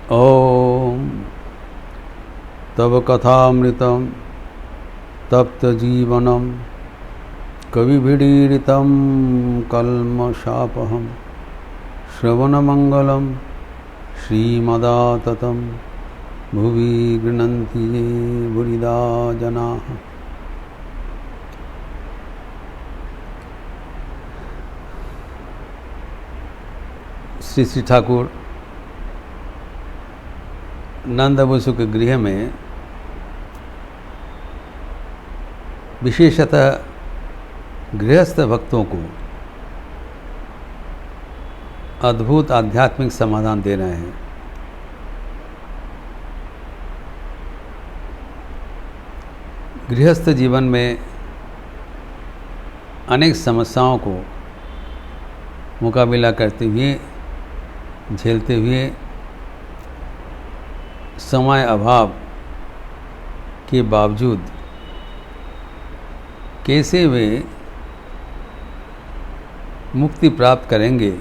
ॐ तव कथामृतं तप्तजीवनं कविभिरीडितं कल्मषापहं श्रवणमङ्गलं श्रीमदाततं भुवि गृह्णन्ति ये बुरिदा जनाः। श्री श्री ठाकुर नंद बसु के गृह में विशेषतः गृहस्थ भक्तों को अद्भुत आध्यात्मिक समाधान दे रहे हैं। गृहस्थ जीवन में अनेक समस्याओं को मुकाबला करते हुए, झेलते हुए, समय अभाव के बावजूद कैसे वे मुक्ति प्राप्त करेंगे,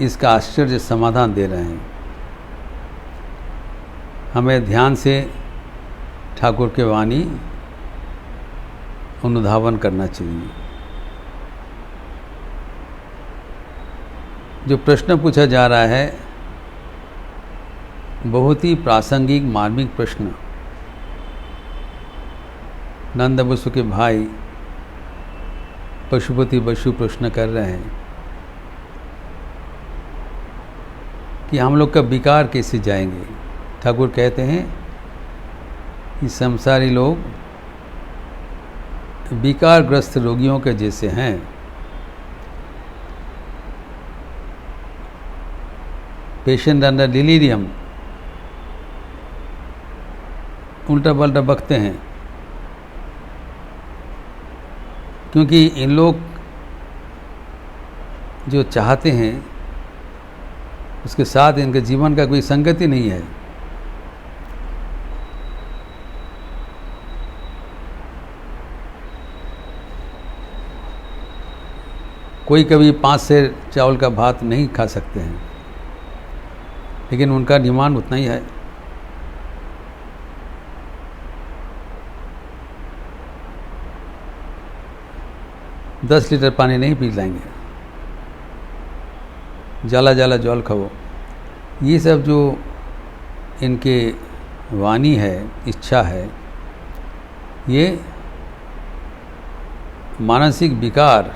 इसका आश्चर्य समाधान दे रहे हैं। हमें ध्यान से ठाकुर के वाणी अनुधावन करना चाहिए। जो प्रश्न पूछा जा रहा है बहुत ही प्रासंगिक मार्मिक प्रश्न। नंद बसु के भाई पशुपति बसु प्रश्न कर रहे हैं कि हम लोग का विकार कैसे जाएंगे। ठाकुर कहते हैं कि संसारी लोग विकारग्रस्त रोगियों के जैसे हैं। पेशेंट अंडर डिलीरियम उल्टा पल्टा बकते हैं, क्योंकि इन लोग जो चाहते हैं उसके साथ इनके जीवन का कोई संगति नहीं है। कोई कभी 5 सेर चावल का भात नहीं खा सकते हैं, लेकिन उनका डिमांड उतना ही है। दस लीटर पानी नहीं पी लाएंगे, जाला जाला जल खाओ। ये सब जो इनके वाणी है, इच्छा है, ये मानसिक विकार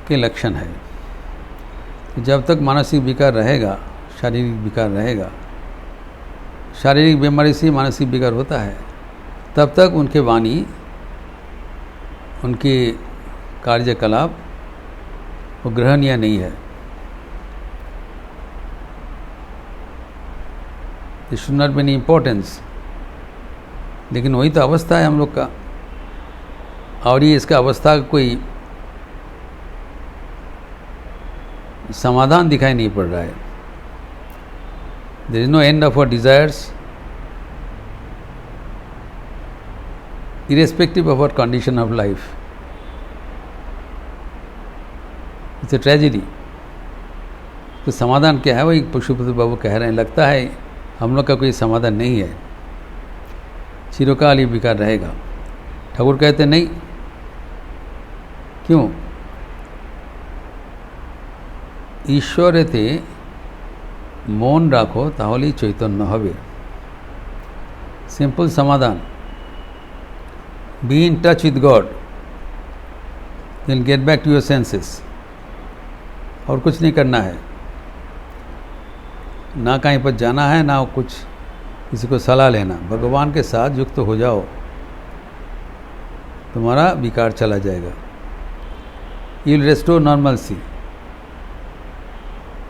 के लक्षण है। जब तक मानसिक विकार रहेगा, शारीरिक विकार रहेगा, शारीरिक बीमारी से मानसिक विकार होता है, तब तक उनके वाणी, उनके कार्यकलाप वो ग्रहणीय नहीं है। It should not be any importance. लेकिन वही तो अवस्था है हम लोग का, और ये इसका अवस्था का कोई समाधान दिखाई नहीं पड़ रहा है। There is no end of our desires irrespective of our condition of life. It's a tragedy. तो समाधान क्या है, वही पशुपति बाबू कह रहे हैं। लगता है हम लोग का कोई समाधान नहीं है, चिरकाल ही विकार रहेगा। ठाकुर कहते नहीं, क्यों? ईश्वरेते মন রাখো তাহলেই চৈতন্য হবে। सिंपल समाधान। Be in touch with God, you'll get back to your senses। और कुछ नहीं करना है, ना कहीं पर जाना है, ना कुछ किसी को सलाह लेना। भगवान के साथ युक्त हो जाओ, तुम्हारा विकार चला जाएगा। यू विल रेस्टोर नॉर्मलसी,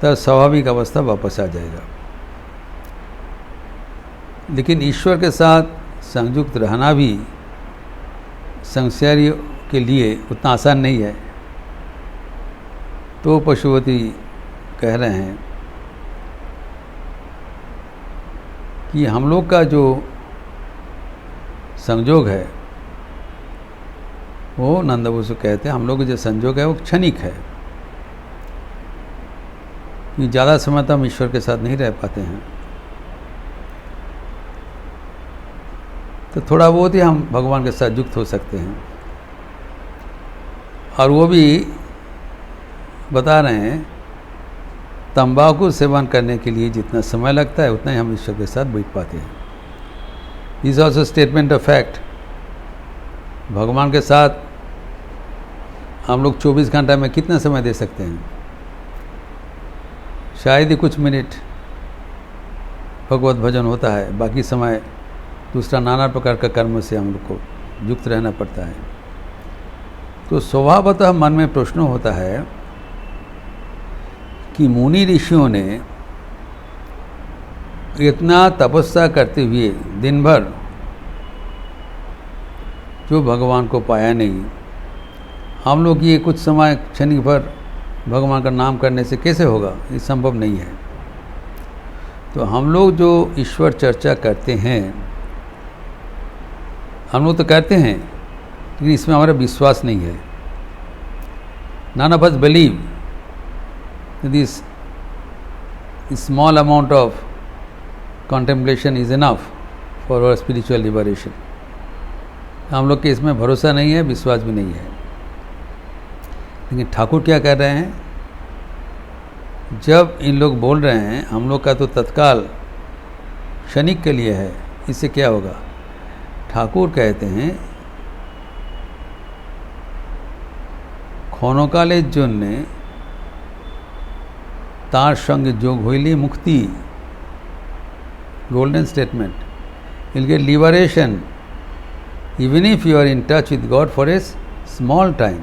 तब स्वाभाविक अवस्था वापस आ जाएगा। लेकिन ईश्वर के साथ संयुक्त रहना भी संसारियों के लिए उतना आसान नहीं है। तो पशुपति कह रहे हैं कि हम लोग का जो संजोग है वो नंद बसु कहते हैं हम लोग का जो संजोग है वो क्षणिक है। कि ज़्यादा समय तो हम ईश्वर के साथ नहीं रह पाते हैं, तो थोड़ा बहुत ही हम भगवान के साथ युक्त हो सकते हैं। और वो भी बता रहे हैं तंबाकू सेवन करने के लिए जितना समय लगता है उतना ही हम ईश्वर के साथ बैठ पाते हैं। Is also statement of fact. भगवान के साथ हम लोग 24 घंटा में कितना समय दे सकते हैं? शायद ही कुछ मिनट भगवत भजन होता है, बाकी समय दूसरा नाना प्रकार का कर्म से हम लोग को युक्त रहना पड़ता है। तो स्वभावतः मन में प्रश्न होता है कि मुनि ऋषियों ने इतना तपस्या करते हुए दिन भर जो भगवान को पाया नहीं, हम लोग ये कुछ समय क्षणिक भर भगवान का नाम करने से कैसे होगा? ये संभव नहीं है। तो हम लोग जो ईश्वर चर्चा करते हैं, हम लोग तो कहते हैं लेकिन इसमें हमारा विश्वास नहीं है। none of us believe this small amount of contemplation is enough for our spiritual liberation। हम लोग के इसमें भरोसा नहीं है, विश्वास भी नहीं है। लेकिन ठाकुर क्या कह रहे हैं? जब इन लोग बोल रहे हैं हम लोग का तो तत्काल क्षणिक के लिए है, इससे क्या होगा? ठाकुर कहते हैं ক্ষণকালের জন্যে তার সঙ্গে যোগ হইলে মুক্তি, golden statement, you'll get liberation even if you are in touch with God for a small time,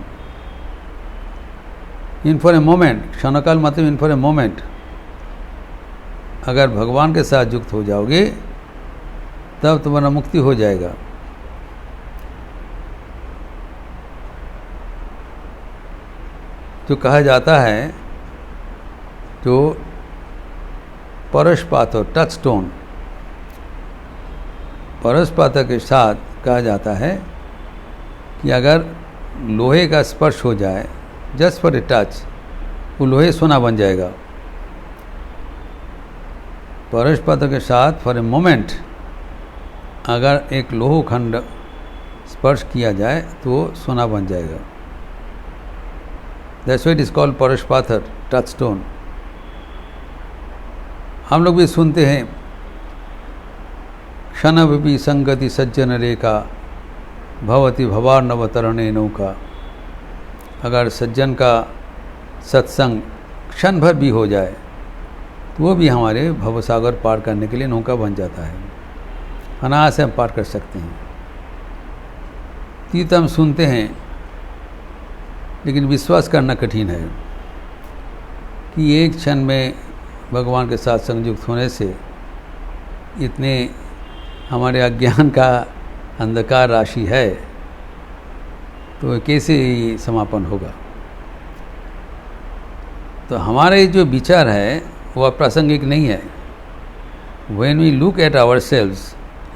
in for a moment। क्षणकाल मतलब in for a moment। अगर भगवान के साथ युक्त हो जाओगे तब तुम्हारा मुक्ति हो जाएगा। जो कहा जाता है जो परशपात टच स्टोन, परशपात के साथ कहा जाता है कि अगर लोहे का स्पर्श हो जाए, जस्ट फॉर ए टच, वो लोहे सोना बन जाएगा। परशपात के साथ फॉर ए मोमेंट अगर एक लोह खंड स्पर्श किया जाए तो सोना बन जाएगा। That's why it is called परश पाथर, टच स्टोन। हम लोग भी सुनते हैं क्षणभि संगति सज्जन रेखा भवति भवार्णवतरणे नौका। अगर सज्जन का सत्संग क्षण भर भी हो जाए तो वो भी हमारे भवसागर पार करने के लिए नौका बन जाता है, अनायास से हम पार कर सकते हैं। तीत हम सुनते हैं लेकिन विश्वास करना कठिन है कि एक क्षण में भगवान के साथ संयुक्त होने से इतने हमारे अज्ञान का अंधकार राशि है तो कैसे समापन होगा? तो हमारे जो विचार है वह प्रासंगिक नहीं है। When we look at ourselves,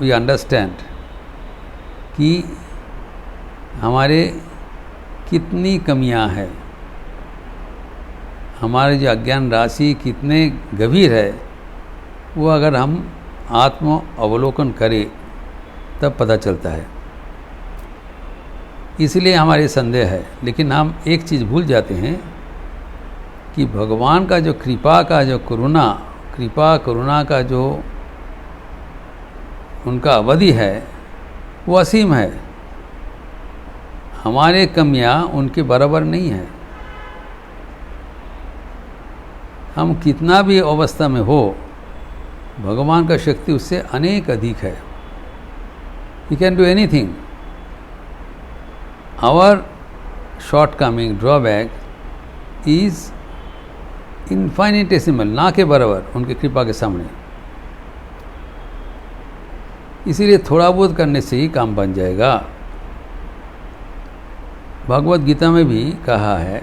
we understand कि हमारे कितनी कमियां हैं, हमारे जो अज्ञान राशि कितने गंभीर है, वो अगर हम आत्म अवलोकन करें तब पता चलता है। इसलिए हमारे संदेह है। लेकिन हम एक चीज़ भूल जाते हैं कि भगवान का जो कृपा का जो करुणा का जो उनका अवधि है वो असीम है। हमारे कमियां उनके बराबर नहीं है। हम कितना भी अवस्था में हो, भगवान का शक्ति उससे अनेक अधिक है। He can do anything। Our shortcoming, drawback is infinitesimal, ना के बराबर उनकी कृपा के सामने। इसीलिए थोड़ा बहुत करने से ही काम बन जाएगा। भगवत गीता में भी कहा है,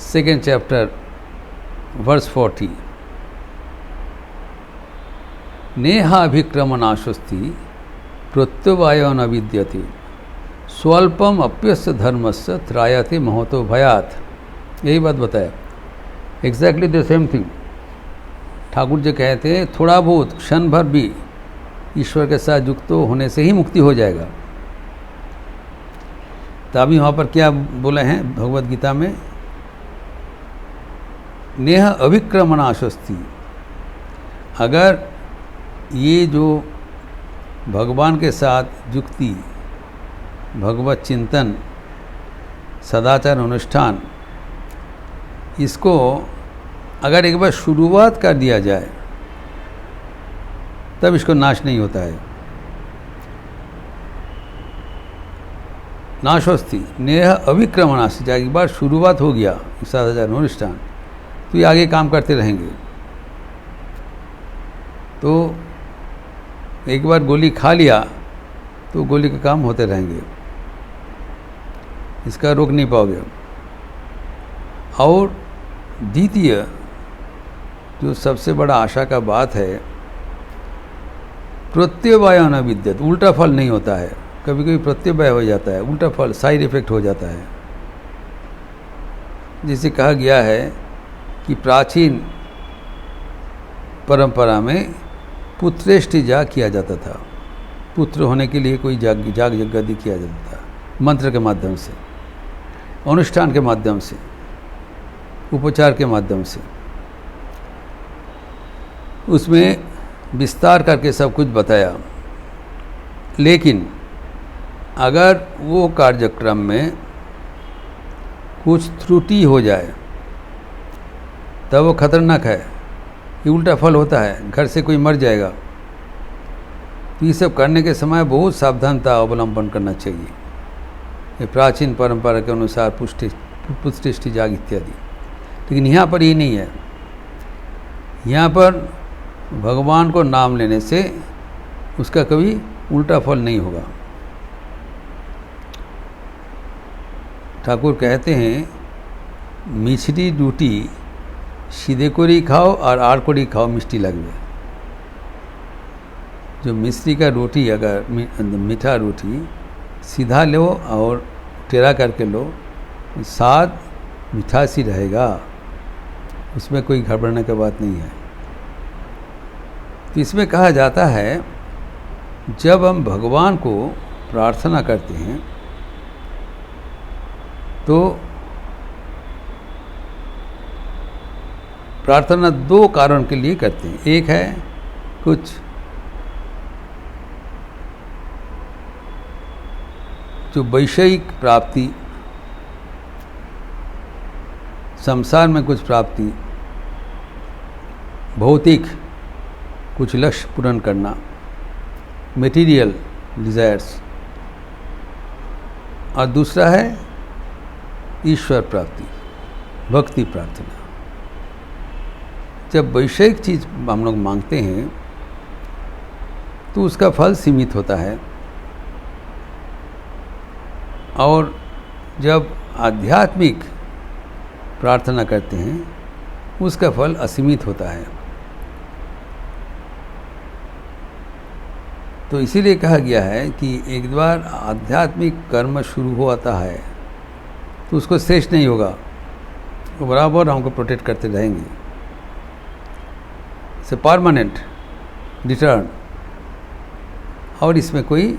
2nd chapter verse 40, नेहाभिक्रमनाशस्ति प्रत्युवायो न विद्यते स्वल्पम अप्यस्य धर्मस्य त्रायते महतो भयात। यही बात बताया exactly the same thing. Thakur ji कहते हैं थोड़ा बहुत क्षण भर भी ईश्वर के साथ युक्त होने से ही मुक्ति हो जाएगा। तो अभी वहाँ पर क्या बोले हैं भगवत गीता में, नेह अभिक्रमणाशस्ति। अगर ये जो भगवान के साथ युक्ति, भगवत चिंतन, सदाचार अनुष्ठान, इसको अगर एक बार शुरुआत कर दिया जाए तब इसको नाश नहीं होता है। नाशोस्ति नेह अभिक्रमणास्ति, जब एक बार शुरुआत हो गया सदाचार अनुष्ठान तो ये आगे काम करते रहेंगे। तो एक बार गोली खा लिया तो गोली का काम होते रहेंगे, इसका रोक नहीं पाओगे। और द्वितीय जो सबसे बड़ा आशा का बात है, प्रत्यवाय न विद्यत, उल्टा फल नहीं होता है। कभी कभी प्रत्यवाय हो जाता है, उल्टा फल, साइड इफेक्ट हो जाता है। जिसे कहा गया है कि प्राचीन परंपरा में पुत्रेष्टि याग किया जाता था। पुत्र होने के लिए कोई जाग यज्ञ किया जाता था, मंत्र के माध्यम से, अनुष्ठान के माध्यम से, उपचार के माध्यम से। उसमें विस्तार करके सब कुछ बताया। लेकिन अगर वो कार्यक्रम में कुछ त्रुटि हो जाए तब वो खतरनाक है, ये उल्टा फल होता है, घर से कोई मर जाएगा। तो ये सब करने के समय बहुत सावधानता अवलंबन करना चाहिए। ये प्राचीन परंपरा के अनुसार पुष्टिष्टि जाग इत्यादि। लेकिन यहाँ पर ये नहीं है। यहाँ पर भगवान को नाम लेने से उसका कभी उल्टा फल नहीं होगा। ठाकुर कहते हैं मिछड़ी रूटी सीधे कोरी खाओ और आड़ कोरी खाओ मिष्टी लगवे। जो मिश्री का रोटी, अगर मीठा रोटी सीधा लो और टेढ़ा करके लो, स्वाद मिठास ही रहेगा, उसमें कोई घबराने की बात नहीं है। तो इसमें कहा जाता है जब हम भगवान को प्रार्थना करते हैं तो प्रार्थना दो कारण के लिए करते हैं। एक है कुछ जो वैषयिक प्राप्ति, संसार में कुछ प्राप्ति, भौतिक कुछ लक्ष्य पूर्ण करना, मटेरियल डिजायर्स। और दूसरा है ईश्वर प्राप्ति, भक्ति प्रार्थना। जब वैषयिक चीज़ हम लोग मांगते हैं तो उसका फल सीमित होता है, और जब आध्यात्मिक प्रार्थना करते हैं उसका फल असीमित होता है। तो इसीलिए कहा गया है कि एक बार आध्यात्मिक कर्म शुरू होता है तो उसको शेष नहीं होगा, वो बराबर हमको प्रोटेक्ट करते रहेंगे। से परमानेंट रिटर्न, और इसमें कोई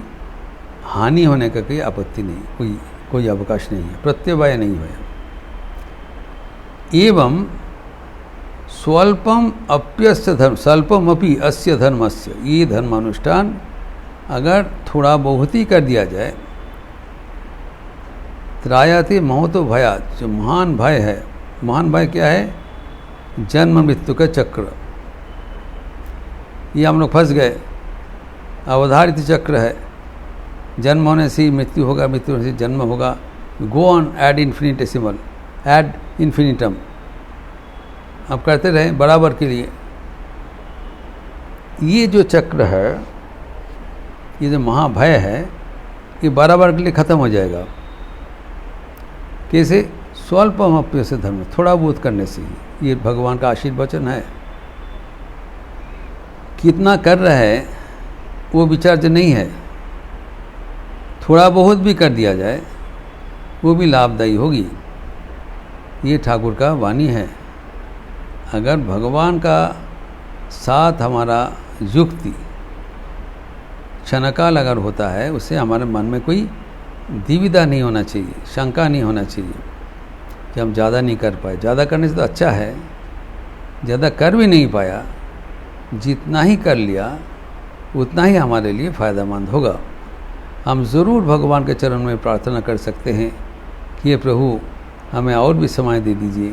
हानि होने का कोई आपत्ति नहीं, कोई अवकाश नहीं है, प्रत्यवाय नहीं है। एवं स्वल्पम अप्यस्य धर्म, स्वल्पम अपि अस्य धर्मस्य, ये धर्मानुष्ठान अगर थोड़ा बहुत ही कर दिया जाए, त्रायते महतो भयात, जो महान भय है, महान भय क्या है? जन्म मृत्यु का चक्र। ये हम लोग फंस गए, अवधारित चक्र है, जन्म होने से मृत्यु होगा, मृत्यु होने से जन्म होगा, go on ad infinitesimal, ad infinitum, अब करते रहें बराबर के लिए। ये जो चक्र है, ये जो महाभय है, ये बराबर के लिए ख़त्म हो जाएगा। कैसे? स्वल्पम अप्यस्य धर्म, थोड़ा बहुत करने से ही। ये भगवान का आशीर्वचन है। कितना कर रहा है वो विचार्य नहीं है, थोड़ा बहुत भी कर दिया जाए वो भी लाभदायी होगी। ये ठाकुर का वाणी है। अगर भगवान का साथ हमारा युक्ति क्षणकाल अगर होता है, उससे हमारे मन में कोई द्विविधा नहीं होना चाहिए, शंका नहीं होना चाहिए कि हम ज़्यादा नहीं कर पाए। ज़्यादा करने से तो अच्छा है, ज़्यादा कर भी नहीं पाया, जितना ही कर लिया उतना ही हमारे लिए फ़ायदेमंद होगा। हम ज़रूर भगवान के चरण में प्रार्थना कर सकते हैं कि ये प्रभु हमें और भी समय दे दीजिए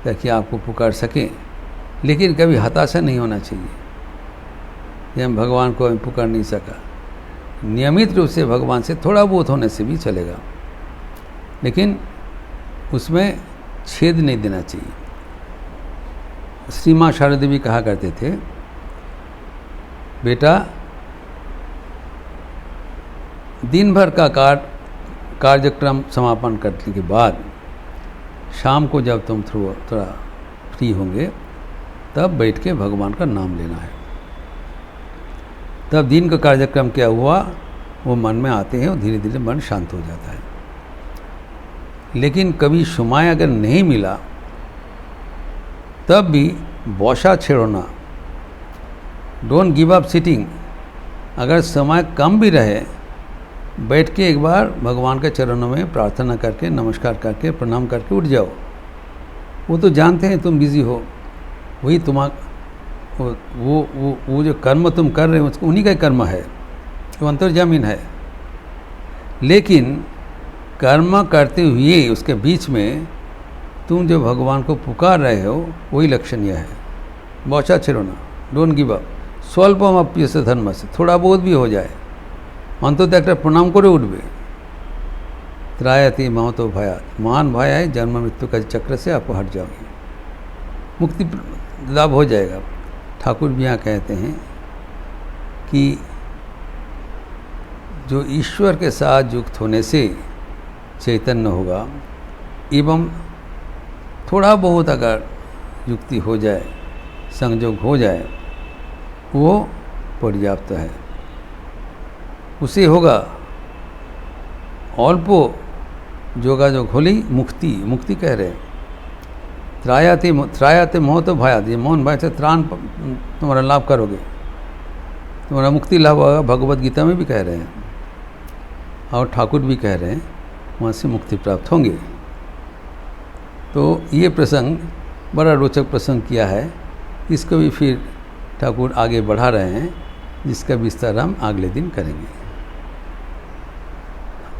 ताकि आपको पुकार सकें, लेकिन कभी हताशा नहीं होना चाहिए कि हम भगवान को हम पुकार नहीं सका। नियमित रूप से भगवान से थोड़ा बहुत होने से भी चलेगा, लेकिन उसमें छेद नहीं देना चाहिए। श्री माँ शारदा देवी कहा करते थे, बेटा दिन भर का कार्यक्रम समापन करने के बाद शाम को जब तुम थोड़ा फ्री होंगे तब बैठ के भगवान का नाम लेना है। तब दिन का कार्यक्रम क्या हुआ वो मन में आते हैं और धीरे धीरे मन शांत हो जाता है। लेकिन कभी समय अगर नहीं मिला तब भी बौछा छेड़ना, डोंट गिव अप सिटिंग। अगर समय कम भी रहे, बैठ के एक बार भगवान के चरणों में प्रार्थना करके, नमस्कार करके, प्रणाम करके उठ जाओ। वो तो जानते हैं तुम बिजी हो, वही तुम्हारा वो जो कर्म तुम कर रहे हो उसको उन्हीं का कर्म है, वो अंतर्जामीन है। लेकिन कर्म करते हुए उसके बीच में तुम जो भगवान को पुकार रहे हो वही लक्षणीय है। बौछा छेड़ना, डोंट गिव अप। स्वल्पम अप्यस्य धर्म से, थोड़ा बहुत भी हो जाए, অন্তত একটা প্রণাম করে উঠবে। त्रायति महतो भयात, महान भय है जन्म मृत्यु का चक्र से आप हट जाओगे, मुक्ति लाभ हो जाएगा। ठाकुर भी यहाँ कहते हैं कि जो ईश्वर के साथ युक्त होने से चैतन्य होगा एवं थोड़ा बहुत अगर युक्ति हो जाए, संयोग हो जाए, वो पर्याप्त है, उसे होगा। अल्पो जोगाजोग होली मुक्ति, मुक्ति कह रहे हैं। त्रायाते मोह तो भयात, ये मौन भय से त्राण तुम्हारा लाभ करोगे, तुम्हारा मुक्ति लाभ होगा, भगवत गीता में भी कह रहे हैं और ठाकुर भी कह रहे हैं, वहाँ से मुक्ति प्राप्त होंगे। तो ये प्रसंग बड़ा रोचक प्रसंग किया है, इसको भी फिर ठाकुर आगे बढ़ा रहे हैं, जिसका विस्तार हम अगले दिन करेंगे।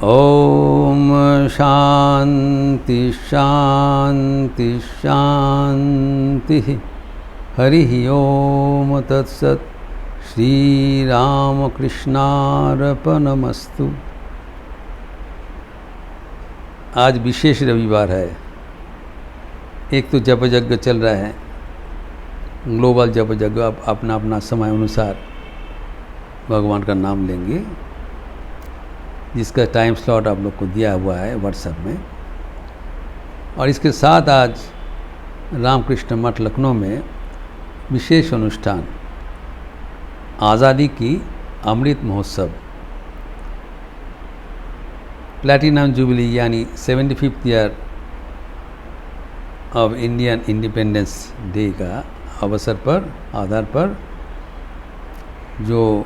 ओम शांति शांति शांति। हरि ओम तत्सत। श्री राम कृष्णार्पणमस्तु। आज विशेष रविवार है। एक तो जप यज्ञ चल रहा है, ग्लोबल जप यज्ञ। आप अपना अपना समय अनुसार भगवान का नाम लेंगे, जिसका टाइम स्लॉट आप लोग को दिया हुआ है व्हाट्सएप में। और इसके साथ आज रामकृष्ण मठ लखनऊ में विशेष अनुष्ठान आज़ादी की अमृत महोत्सव, प्लैटिनम जुबली यानी 75th year of Indian independence day का अवसर पर आधार पर जो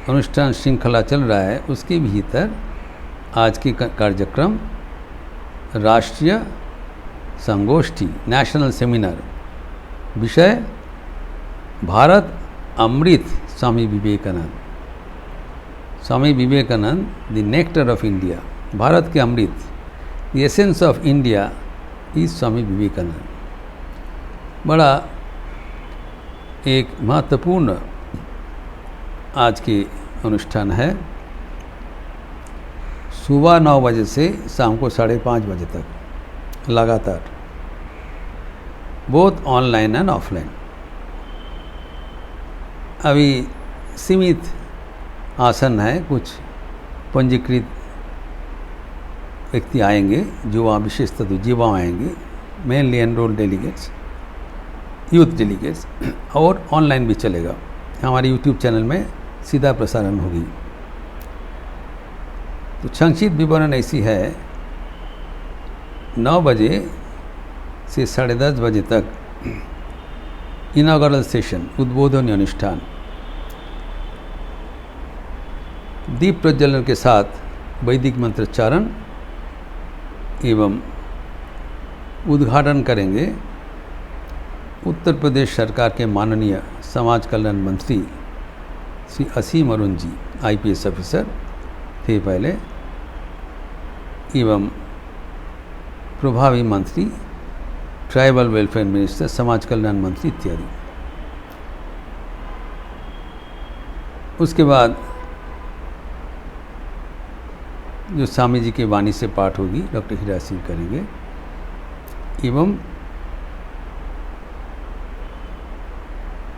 अनुष्ठान श्रृंखला चल रहा है, उसके भीतर आज की कार्यक्रम राष्ट्रीय संगोष्ठी, नेशनल सेमिनार, विषय भारत अमृत Swami Vivekananda. Swami Vivekananda the nectar of India, Bharat के अमृत, the essence of India is Swami Vivekananda. बड़ा एक महत्वपूर्ण आज के अनुष्ठान है। सुबह 9 बजे से शाम को 5:30 बजे तक लगातार, बोथ ऑनलाइन एंड ऑफलाइन। अभी सीमित आसन है, कुछ पंजीकृत व्यक्ति आएंगे, युवा, विशेषतः तो युवा आएंगे, mainly enrol delegates, youth delegates. और ऑनलाइन भी चलेगा, हमारे यूट्यूब चैनल में सीधा प्रसारण होगी। तो संक्षिप्त विवरण ऐसी है, 9 बजे से 10:30 बजे तक इनॉगरल सेशन, उद्बोधन अनुष्ठान। दीप प्रज्वलन के साथ वैदिक मंत्रोच्चारण एवं उद्घाटन करेंगे उत्तर प्रदेश सरकार के माननीय समाज कल्याण मंत्री श्री असीम अरुण जी, IPS ऑफिसर थे पहले, एवं प्रभावी मंत्री, ट्राइबल वेलफेयर मिनिस्टर, समाज कल्याण मंत्री इत्यादि। उसके बाद जो स्वामी जी की वाणी से पाठ होगी डॉक्टर हीरा सिंह करेंगे, एवं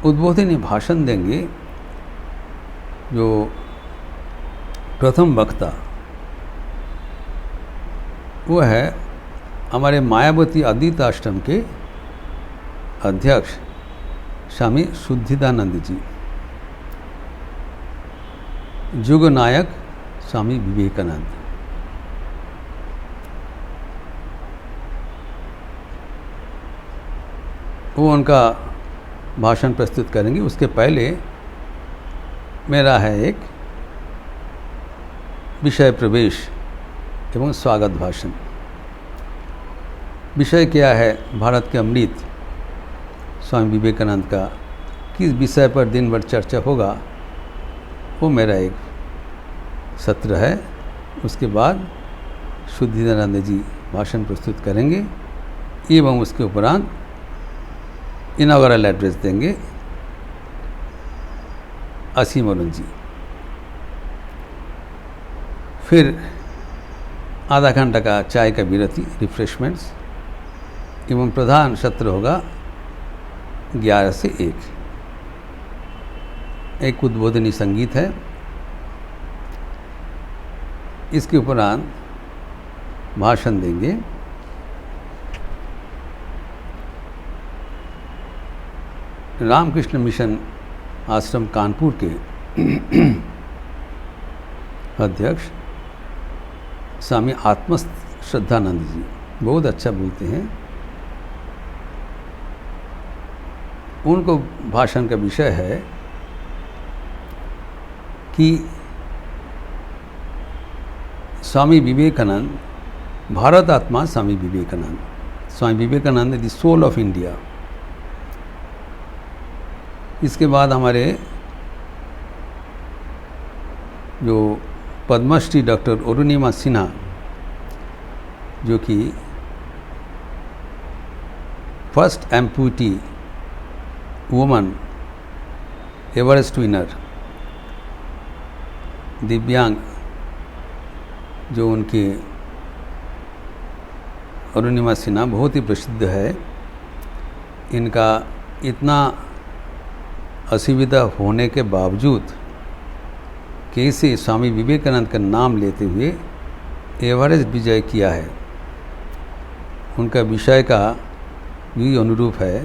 उद्बोधनी भाषण देंगे जो प्रथम वक्ता, वो है हमारे मायावती अद्वैत आश्रम के अध्यक्ष स्वामी शुद्धिदानंद जी, युग नायक स्वामी विवेकानंद। वो उनका भाषण प्रस्तुत करेंगे। उसके पहले मेरा है एक विषय प्रवेश एवं स्वागत भाषण। विषय क्या है? भारत के अमृत स्वामी विवेकानंद का किस विषय पर दिन भर चर्चा होगा, वो मेरा एक सत्र है। उसके बाद शुद्धिदानंद जी भाषण प्रस्तुत करेंगे एवं उसके उपरांत इनॉगरल एड्रेस देंगे असीम अरुण जी। फिर आधा घंटा का चाय का विरति, रिफ्रेशमेंट्स, एवं प्रधान सत्र होगा 11 से 1। एक उद्बोधनी संगीत है। इसके उपरांत भाषण देंगे रामकृष्ण मिशन आश्रम कानपुर के अध्यक्ष स्वामी आत्म श्रद्धानंद जी, बहुत अच्छा बोलते हैं। उनको भाषण का विषय है कि स्वामी विवेकानंद, भारत आत्मा Swami Vivekananda. Swami Vivekananda the soul of India. इसके बाद हमारे जो पद्मश्री डॉक्टर अरुणिमा सिन्हा, जो कि फर्स्ट एम्पूटी वुमन एवरेस्ट विनर, दिव्यांग जो उनके अरुणिमा सिन्हा बहुत ही प्रसिद्ध है। इनका इतना असुविधा होने के बावजूद कैसे स्वामी विवेकानंद का नाम लेते हुए एवरेस्ट विजय किया है, उनका विषय का यही अनुरूप है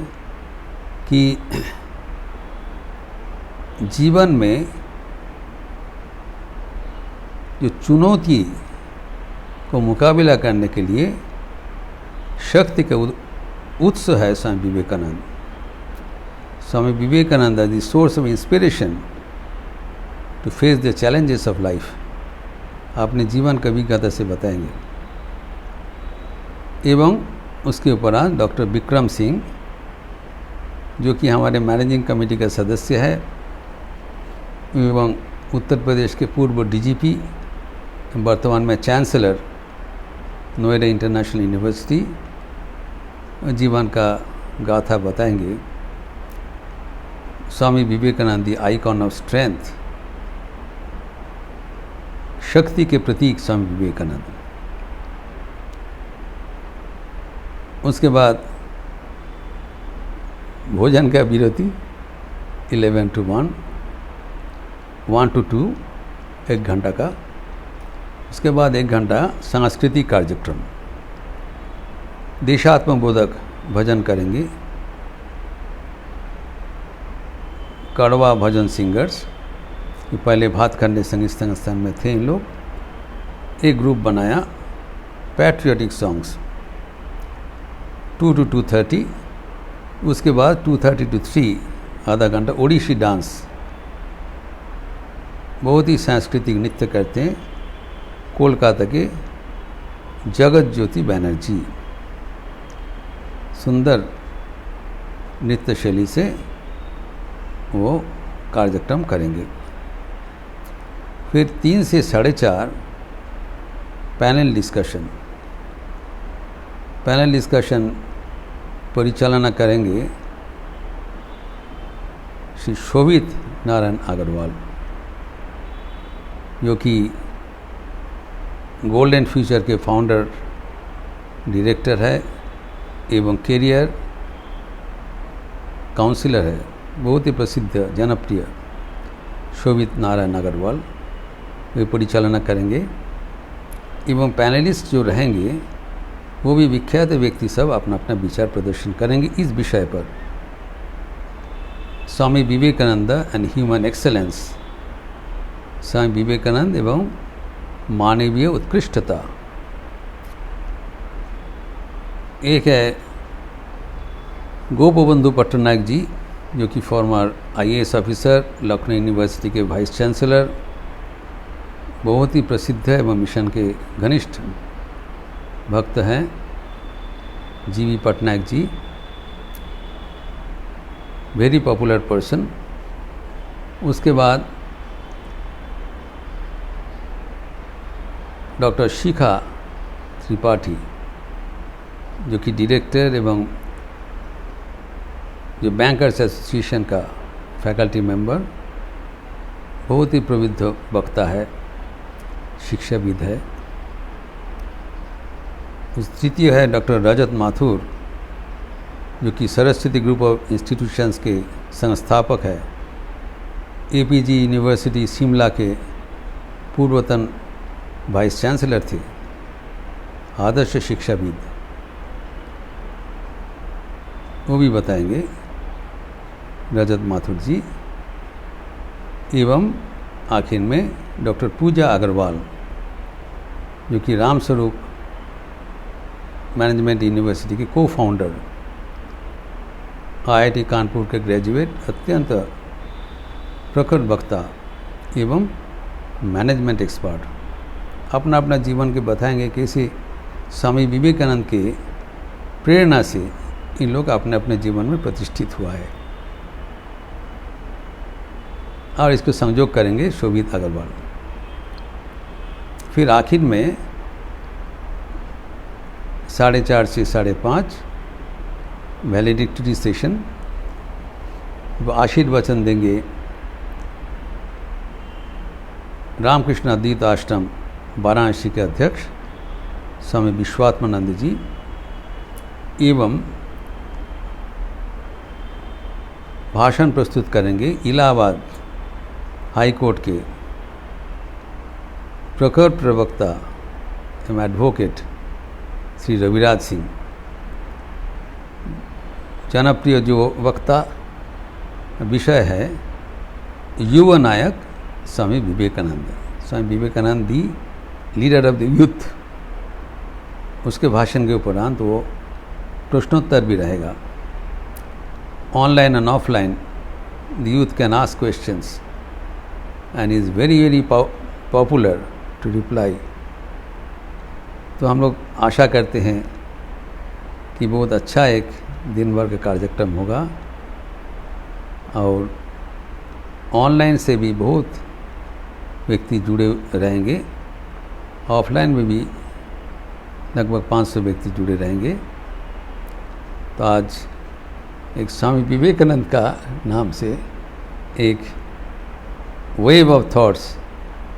कि जीवन में जो चुनौती को मुकाबला करने के लिए शक्ति का उत्स है Swami Vivekananda. Swami Vivekananda are the source of inspiration to face the challenges of life. अपने जीवन का विज्ञता से बताएंगे। एवं उसके उपरांत डॉक्टर विक्रम सिंह, जो कि हमारे मैनेजिंग कमेटी का सदस्य है एवं उत्तर प्रदेश के पूर्व DGP, वर्तमान में चांसलर नोएडा इंटरनेशनल यूनिवर्सिटी, जीवन का गाथा बताएंगे। Swami Vivekananda the icon of strength, शक्ति के प्रतीक स्वामी विवेकानंद। उसके बाद भोजन का विरति 11 to 1, 1 to 2, 1 घंटा का। उसके बाद 1 घंटा सांस्कृतिक कार्यक्रम, देशात्मबोधक भजन करेंगे कड़वा भजन सिंगर्स। पहले भातखंडे संगीत संस्थान में थे इन लोग। एक ग्रुप बनाया पैट्रियोटिक सॉन्ग्स 2 to 2:30 उसके बाद 2:30 to 3 आधा घंटा ओडिसी डांस, बहुत ही सांस्कृतिक नृत्य करते हैं कोलकाता के जगत ज्योति बैनर्जी। सुंदर नृत्य शैली से वो कार्यक्रम करेंगे। फिर 3 से 4:30 पैनल डिस्कशन परिचालना करेंगे श्री शोभित नारायण अग्रवाल, जो कि गोल्डन फ्यूचर के फाउंडर डायरेक्टर है एवं कैरियर काउंसिलर है। बहुत ही प्रसिद्ध जनप्रिय शोभित नारायण अग्रवाल वे परिचालना करेंगे एवं पैनलिस्ट जो रहेंगे वो भी विख्यात व्यक्ति सब अपना अपना विचार प्रदर्शन करेंगे इस विषय पर। Swami Vivekananda and human excellence, Swami Vivekananda एवं मानवीय उत्कृष्टता। एक है गोपबंधु पट्टनायक जी, जो कि farmer IAS officer, Lucknow university के वाइस चांसलर, बहुत ही प्रसिद्ध है एवं मिशन के घनिष्ठ भक्त हैं GV Patnaik ji, very popular person. उसके बाद डॉक्टर शिखा त्रिपाठी, जो कि डायरेक्टर एवं जो बैंकर्स एसोसिएशन का फैकल्टी मेंबर, बहुत ही प्रसिद्ध वक्ता है, शिक्षाविद है। तृतीय है डॉक्टर रजत माथुर, जो कि सरस्वती ग्रुप ऑफ इंस्टीट्यूशंस के संस्थापक है, APG यूनिवर्सिटी शिमला के पूर्वतन वाइस चांसलर थे, आदर्श शिक्षाविद, वो भी बताएंगे रजत माथुर जी। एवं आखिर में डॉक्टर पूजा अग्रवाल, जो कि रामस्वरूप मैनेजमेंट यूनिवर्सिटी के को फाउंडर, IIT कानपुर के ग्रेजुएट, अत्यंत प्रखर वक्ता एवं मैनेजमेंट एक्सपर्ट, अपना अपना जीवन के बताएंगे कैसे स्वामी विवेकानंद के प्रेरणा से इन लोग अपने अपने जीवन में प्रतिष्ठित हुआ है। और इसको संयोग करेंगे शोभित अग्रवाल। फिर आखिर में 4:30 से 5:30 वैलिडिक्टरी सेशन, वो आशीर्वचन देंगे रामकृष्ण अद्वैत आश्रम वाराणसी के अध्यक्ष स्वामी विश्वात्मानंद जी एवं भाषण प्रस्तुत करेंगे इलाहाबाद हाई कोर्ट के प्रखर प्रवक्ता एवं एडवोकेट श्री रविराज सिंह। जनप्रिय जो वक्ता विषय है युवा नायक Swami Vivekananda, Swami Vivekananda the leader of the youth. उसके भाषण के उपरांत वो प्रश्नोत्तर भी रहेगा। Online and offline the youth can ask questions and is very popular to reply. तो हम लोग आशा करते हैं कि बहुत अच्छा एक दिन भर का कार्यक्रम होगा और ऑनलाइन से भी बहुत व्यक्ति जुड़े रहेंगे, ऑफलाइन में भी लगभग 500 व्यक्ति जुड़े रहेंगे। तो आज एक स्वामी विवेकानंद का नाम से एक वेव ऑफ थॉट्स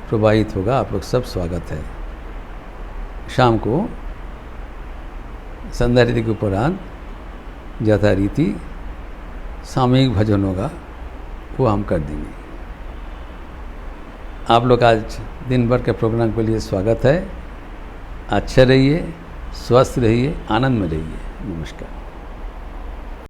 प्रवाहित होगा। आप लोग सब स्वागत है। शाम को संध्या रीति के उपरांत यथारीति सामूहिक भजन होगा, वो हम कर देंगे। आप लोग आज दिन भर के प्रोग्राम के लिए स्वागत है। अच्छे रहिए, स्वस्थ रहिए, आनंद में रहिए। नमस्कार।